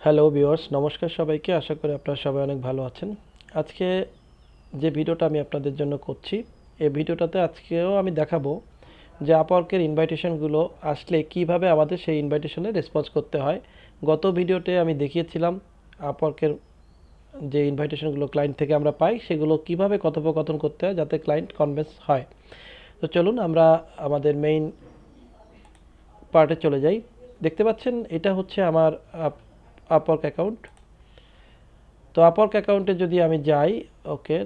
Hello viewers, নমস্কার সবাইকে। আশা করি আপনারা সবাই অনেক ভালো আছেন। আজকে যে ভিডিওটা আমি আপনাদের জন্য করছি, এই ভিডিওটাতে আজকেও আমি দেখাবো যে আপওয়ার্কের ইনভাইটেশনগুলো আসলে কিভাবে আমাদের সেই ইনভাইটেশনে রেসপন্স করতে হয়। গত ভিডিওতে আমি দেখিয়েছিলাম আপওয়ার্কের যে ইনভাইটেশনগুলো ক্লায়েন্ট থেকে আমরা পাই সেগুলো কিভাবে কথোপকথন করতে হয় যাতে ক্লায়েন্ট কনভিন্স হয়। তো চলুন আমরা আমাদের মেইন পার্টে চলে যাই। দেখতে পাচ্ছেন এটা হচ্ছে আমার আপওয়ার্ক অ্যাকাউন্ট। তো আপওয়ার্ক অ্যাকাউন্টে যদি আমি যাই, ওকে,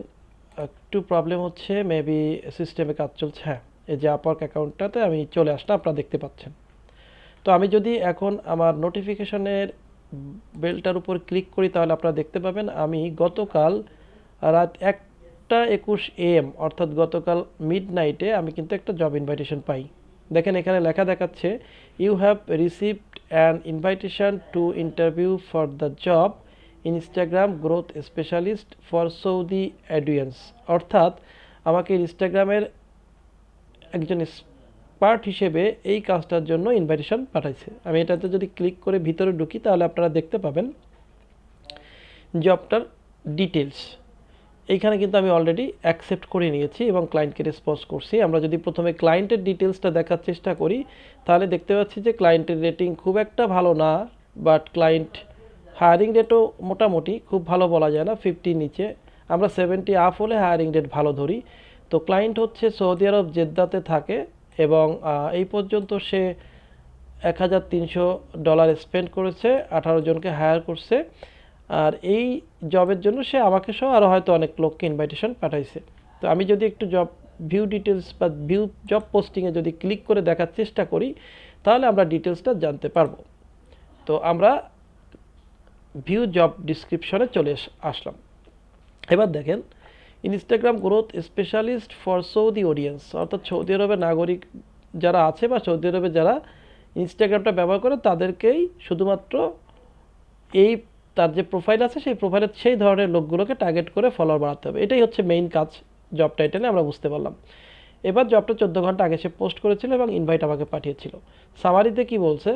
একটু প্রবলেম হচ্ছে, মেবি সিস্টেমে কাজ চলছে। হ্যাঁ, এই যে আপওয়ার্ক অ্যাকাউন্টটাতে আমি চলে আসলাম, আপনারা দেখতে পাচ্ছেন। তো আমি যদি এখন আমার নোটিফিকেশনের বেলটার উপর ক্লিক করি তাহলে আপনারা দেখতে পাবেন আমি গতকাল রাত 1:21 AM অর্থাৎ গতকাল মিড নাইটে আমি কিন্তু একটা জব ইনভাইটেশন পাই। দেখেন এখানে লেখা দেখাচ্ছে, you have received an invitation to interview for the job Instagram growth specialist for Saudi audience. অর্থাৎ আমাকে ইনস্টাগ্রামের একজন এক্সপার্ট হিসেবে এই কাজটার জন্য ইনভাইটেশন পাঠাইছে। আমি এটাতে যদি ক্লিক করে ভিতরে ঢুকি তাহলে আপনারা দেখতে পাবেন জবটার ডিটেলস। এইখানে কিন্তু আমি অলরেডি অ্যাকসেপ্ট করে নিয়েছি এবং ক্লায়েন্টকে রেসপন্স করছি। আমরা যদি প্রথমে ক্লায়েন্টের ডিটেলসটা দেখার চেষ্টা করি তাহলে দেখতে পাচ্ছি যে ক্লায়েন্টের রেটিং খুব একটা ভালো না, বাট ক্লায়েন্ট হায়ারিং রেটও মোটামুটি খুব ভালো বলা যায় না, 50 নিচে। আমরা 70 আপ হলে হায়ারিং রেট ভালো ধরি। তো ক্লায়েন্ট হচ্ছে সৌদি আরব জেদ্দাতে থাকে এবং এই পর্যন্ত সে $1,300 স্পেন্ড করেছে, 18 জনকে হায়ার করছে। আর এই জবের জন্য সে আমাকে সহ আরও হয়তো অনেক লোককে ইনভাইটেশন পাঠাইছে। তো আমি যদি একটু জব ভিউ ডিটেলস বা ভিউ জব পোস্টিংয়ে যদি ক্লিক করে দেখার চেষ্টা করি তাহলে আমরা ডিটেলসটা জানতে পারবো। তো আমরা ভিউ জব ডিসক্রিপশনে চলে আসলাম। এবার দেখেন, Instagram growth specialist for Saudi audience, অর্থাৎ সৌদি আরবের নাগরিক যারা আছে বা সৌদি আরবে যারা ইনস্টাগ্রামটা ব্যবহার করে তাদেরকেই শুধুমাত্র এই তার যে প্রোফাইল আছে সেই প্রোফাইলের সেই ধরনের লোকগুলোকে টার্গেট করে ফলোয়ার বাড়াতে হবে। এটাই হচ্ছে মেইন কাজ জব টাইটেলে, আমরা বুঝতে পারলাম। এবার জবটা 14 ঘন্টা আগে সে পোস্ট করেছিল এবং ইনভাইট আমাকে পাঠিয়েছিল। সামারিতে কি বলছে,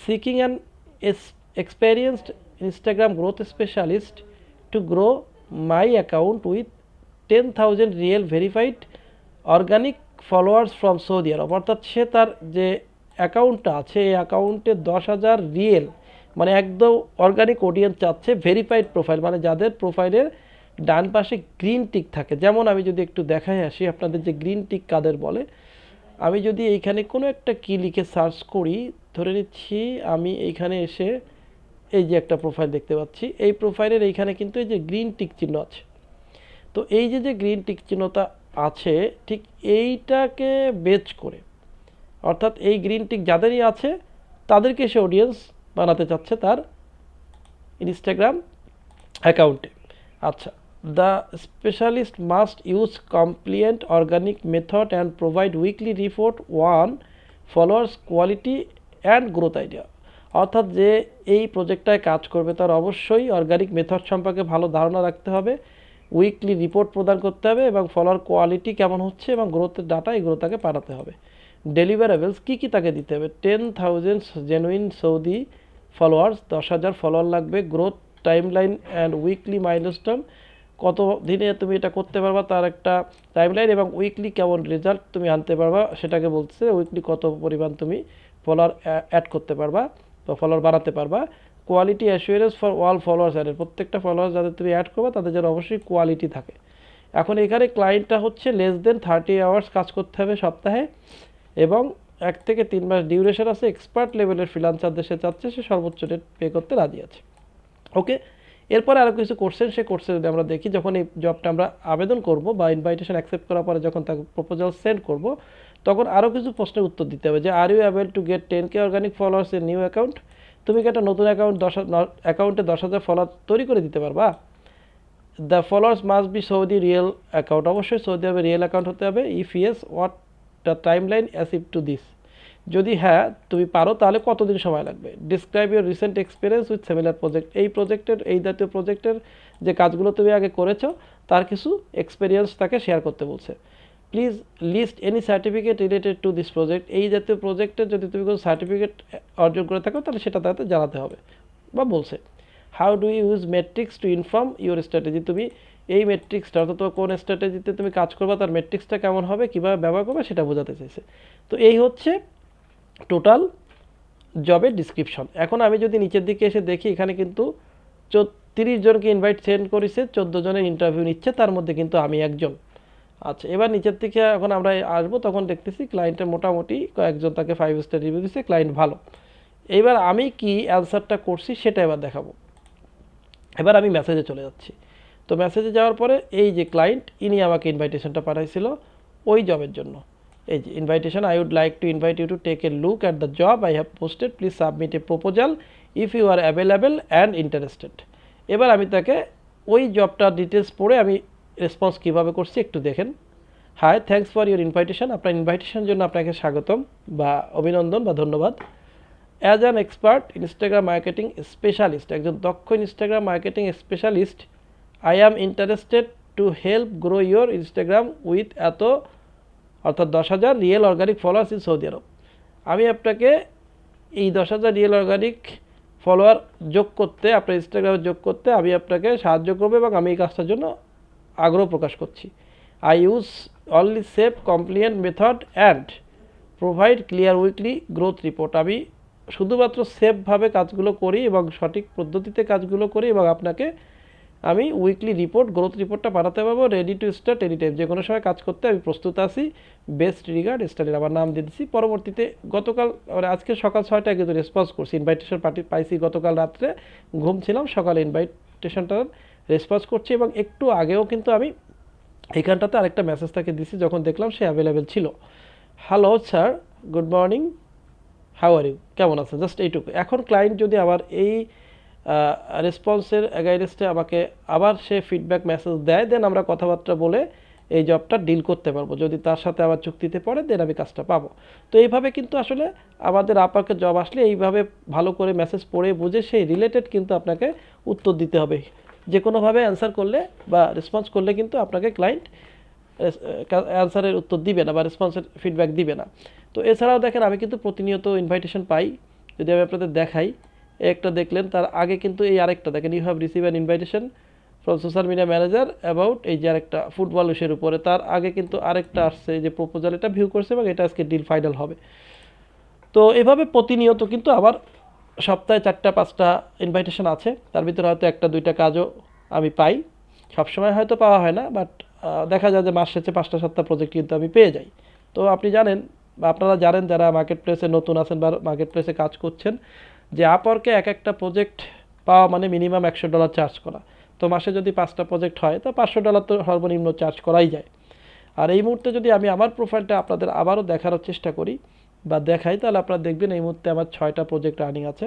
seeking an experienced Instagram growth specialist to grow my account with 10,000 real verified organic followers from Saudi Arab. অর্থাৎ সে তার যে অ্যাকাউন্টটা আছে এই অ্যাকাউন্টে 10,000 রিয়েল মানে একদম অর্গানিক অডিয়েন্স চাচ্ছে, ভেরিফাইড প্রোফাইল মানে যাদের প্রোফাইলের ডান পাশে গ্রিন টিক থাকে। যেমন আমি যদি একটু দেখাই আসি আপনাদের যে গ্রিন টিক কাদের বলে, আমি যদি এইখানে কোনো একটা কি লিখে সার্চ করি, ধরে নিচ্ছি আমি এইখানে এসে এই যে একটা প্রোফাইল দেখতে পাচ্ছি, এই প্রোফাইলের এইখানে কিন্তু এই যে গ্রিন টিক চিহ্ন আছে। তো এই যে যে গ্রিন টিক চিহ্নটা আছে ঠিক এইটাকে বেচ করে, অর্থাৎ এই গ্রিন টিক যাদেরই আছে তাদেরকে সে অডিয়েন্স বানাতে চাচ্ছে তার ইনস্টাগ্রাম অ্যাকাউন্টে। আচ্ছা, the specialist must use compliant organic method and provide weekly report one followers quality and growth idea. অর্থাৎ যে এই প্রজেক্টটায় কাজ করবে তার অবশ্যই অর্গানিক মেথড সম্পর্কে ভালো ধারণা রাখতে হবে, উইকলি রিপোর্ট প্রদান করতে হবে এবং ফলোয়ার কোয়ালিটি কেমন হচ্ছে এবং গ্রোথের ডাটা এগুলো তাকে পাঠাতে হবে। ডেলিভারেবলস কী কী তাকে দিতে হবে, 10,000 জেনুইন সৌদি ফলোয়ার্স, 10,000 ফলোয়ার লাগবে, growth timeline and weekly milestone, কত দিনে তুমি এটা করতে পারবা তার একটা টাইমলাইন, এবং উইকলি কেমন রেজাল্ট তুমি আনতে পারবা সেটাকে বলছে, উইকলি কত পরিমাণ তুমি ফলোয়ার অ্যাড করতে পারবা বা ফলোয়ার বাড়াতে পারবা। Quality assurance for all followers added, প্রত্যেকটা ফলোয়ার যাদের তুমি অ্যাড করবা তাদের যেন অবশ্যই কোয়ালিটি থাকে। এখন এখানে ক্লায়েন্টটা হচ্ছে লেস দেন 30 আওয়ার্স কাজ করতে হবে সপ্তাহে এবং 1 থেকে 3 মাস ডিউরেশন আছে। এক্সপার্ট লেভেলের ফ্রিল্যান্সারদের সে চাচ্ছে, সে সর্বোচ্চ রেট পে করতে রাজি আছে। ওকে, এরপরে আরও কিছু কোশ্চেন, সেই কোর্সে যদি আমরা দেখি, যখন এই জবটা আমরা আবেদন করব বা ইনভাইটেশন অ্যাকসেপ্ট করার পরে যখন তাকে প্রপোজাল সেন্ড করব তখন আরও কিছু প্রশ্নের উত্তর দিতে হবে যে are you able to get 10K organic followers এর নিউ অ্যাকাউন্ট, তুমি কি একটা নতুন অ্যাকাউন্টে 10,000 ফলোয়ার তৈরি করে দিতে পারবা। The followers must be Saudi real account, অবশ্যই সৌদি আরবে রিয়েল অ্যাকাউন্ট হতে হবে। If yes what the timeline achieve to this, যদি হ্যাঁ তুমি পারো তাহলে কতদিন সময় লাগবে। Describe your recent experience with similar project, এই প্রজেক্টের এই জাতীয় প্রজেক্টের যে কাজগুলো তুমি আগে করেছো তার কিছু এক্সপিরিয়েন্স তাকে শেয়ার করতে বলছে। Please list any certificate related to this project, এই জাতীয় প্রজেক্টের যদি তুমি কোনো সার্টিফিকেট অর্জন করে থাকো তাহলে সেটা তাতে জানাতে হবে বা বলছে। How do you use metrics to inform your strategy, তুমি এই মেট্রিক্সটা অর্থাৎ কোন স্ট্র্যাটেজিতে তুমি কাজ করবে তার মেট্রিক্সটা কেমন হবে, কীভাবে ব্যবহার করবে সেটা বোঝাতে চাইছে। তো এই হচ্ছে টোটাল জবের ডিসক্রিপশন। এখন আমি যদি নিচের দিকে এসে দেখি, এখানে কিন্তু 30 জনকে ইনভাইট সেন্ড করেছে, 14 জনের ইন্টারভিউ নিচ্ছে, তার মধ্যে কিন্তু আমি একজন। আচ্ছা, এবার নিচের দিকে এখন আমরা আসবো, তখন দেখতেছি ক্লায়েন্টের মোটামুটি কয়েকজন তাকে 5 স্টার রিভিউ দিচ্ছে, ক্লায়েন্ট ভালো। এবার আমি কি অ্যান্সারটা করছি সেটা এবার দেখাবো। এবার আমি মেসেজে চলে যাচ্ছি। তো মেসেজে যাওয়ার পরে এই যে ক্লায়েন্ট, ইনি আমাকে ইনভাইটেশনটা পাঠাইছিল ওই জবের জন্য। এই যে invitation, I would like to invite you to take a look at the job I have posted, please submit a proposal if you are available and interested. এবার আমি তাকে ওই জবটার ডিটেলস পড়ে আমি রেসপন্স কীভাবে করছি একটু দেখেন। Hi, thanks for your invitation, আপনার ইনভাইটেশনের জন্য আপনাকে স্বাগতম বা অভিনন্দন বা ধন্যবাদ। As an expert Instagram marketing specialist, একজন দক্ষ Instagram marketing specialist, I am interested to help grow your Instagram with এত, অর্থাৎ 10,000 real organic followers in Saudi Arab. আমি আপনাকে এই 10,000 রিয়েল অর্গানিক ফলোয়ার যোগ করতে, আপনার ইনস্টাগ্রামে যোগ করতে আমি আপনাকে সাহায্য করবো এবং আমি এই কাজটার জন্য আগ্রহ প্রকাশ করছি। I use only safe compliant method and provide clear weekly growth report, আমি শুধুমাত্র সেফভাবে কাজগুলো করি এবং সঠিক পদ্ধতিতে কাজগুলো করি এবং আপনাকে আমি উইকলি রিপোর্ট, গ্রোথ রিপোর্টটা পাঠাতে পারবো। Ready to start any time, যে কোনো সময় কাজ করতে আমি প্রস্তুত আছি। বেস্ট রিগার্ড স্টাডি, আমার নাম দিয়ে দিচ্ছি। পরবর্তীতে গতকাল মানে আজকে সকাল 6টায় কিন্তু রেসপন্স করছি, ইনভাইটেশন পাইছি গতকাল রাত্রে, ঘুম ছিলাম, সকালে ইনভাইটেশনটার রেসপন্স করছি এবং একটু আগেও কিন্তু আমি এইখানটাতে আরেকটা মেসেজ তাকে দিছি যখন দেখলাম সে অ্যাভেলেবেল ছিল। Hello sir, good morning, how are you, কেমন আছেন, জাস্ট এইটুকু। এখন ক্লায়েন্ট যদি আবার এই রেসপন্সের অ্যাগাইনস্টে আমাকে আবার সে ফিডব্যাক মেসেজ দেয়, দেন আমরা কথাবার্তা বলে এই জবটা ডিল করতে পারবো। যদি তার সাথে আবার চুক্তিতে পড়ে দেন আমি কাজটা পাবো। তো এইভাবে কিন্তু আসলে আমাদের আপারকে জব আসলে এইভাবে ভালো করে মেসেজ পড়ে বুঝে সেই রিলেটেড কিন্তু আপনাকে উত্তর দিতে হবে। যে কোনোভাবে অ্যান্সার করলে বা রেসপন্স করলে কিন্তু আপনাকে ক্লায়েন্ট অ্যান্সারের উত্তর দিবে না বা রেসপন্সের ফিডব্যাক দিবে না। তো এছাড়াও দেখেন আমি কিন্তু প্রতিনিয়ত ইনভাইটেশন পাই, যদি আমি আপনাদের দেখাই, একটা দেখলেন, তার আগে কিন্তু এই আরেকটা দেখেন, you have receive an invitation from social media manager about, এই যে আরেকটা ফুটবল ইস্যুর উপরে, তার আগে কিন্তু আরেকটা আসছে যে প্রপোজাল, এটা ভিউ করছে এবং এটা আজকে ডিল ফাইনাল হবে। তো এভাবে প্রতিনিয়ত কিন্তু আবার সপ্তাহে 4টা-5টা ইনভাইটেশন আছে, তার ভিতরে হয়তো 1-2টা কাজও আমি পাই, সবসময় হয়তো পাওয়া হয় না, বাট দেখা যায় যে মাস শেষে 5টা-7টা প্রজেক্ট কিন্তু আমি পেয়ে যাই। তো আপনি জানেন বা আপনারা জানেন যারা মার্কেট প্লেসে নতুন আছেন বা মার্কেট প্লেসে কাজ করছেন, যে আপওয়ার্কে একটা প্রজেক্ট পাওয়া মানে মিনিমাম $100 চার্জ করা। তো মাসে যদি 5টা প্রজেক্ট হয় তো $500 তো সর্বনিম্ন চার্জ করাই যায়। আর এই মুহূর্তে যদি আমি আমার প্রোফাইলটা আপনাদের আবারও দেখানোর চেষ্টা করি বা দেখাই, তাহলে আপনারা দেখবেন এই মুহূর্তে আমার 6টা প্রজেক্ট রানিং আছে।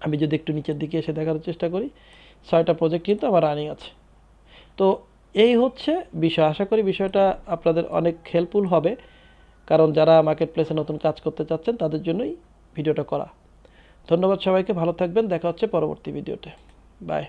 আমি যদি একটু নিচের দিকে এসে দেখানোর চেষ্টা করি, 6টা প্রজেক্ট কিন্তু আমার রানিং আছে। তো এই হচ্ছে বিষয়, আশা করি বিষয়টা আপনাদের অনেক হেল্পফুল হবে, কারণ যারা মার্কেট প্লেসে নতুন কাজ করতে চাচ্ছেন তাদের জন্যই ভিডিওটা করা। ধন্যবাদ সবাইকে, ভালো থাকবেন, দেখা হচ্ছে পরবর্তী ভিডিওতে, বাই।